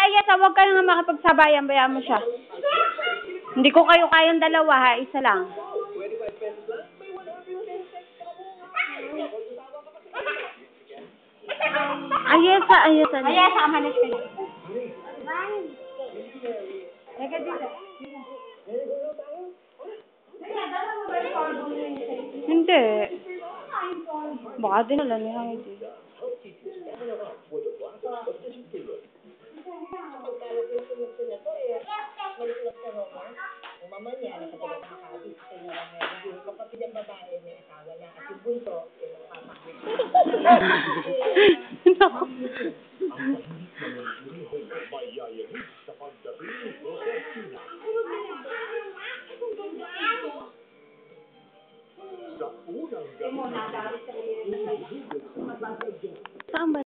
Ayesa, huwag ka nga makapagsabayan, bayaan mo siya. Hindi ko kayo kayang dalawa, ha? Isa lang. Ayesa, amanas ka na. Teka dito. Hindi. Baka dinala niya hindi. Mama niya, nakatulog na nakabis sa inyo lang ngayon. Yung kapatid ng babae, may asawa na. At yung bunso, yung mama. Saan ba?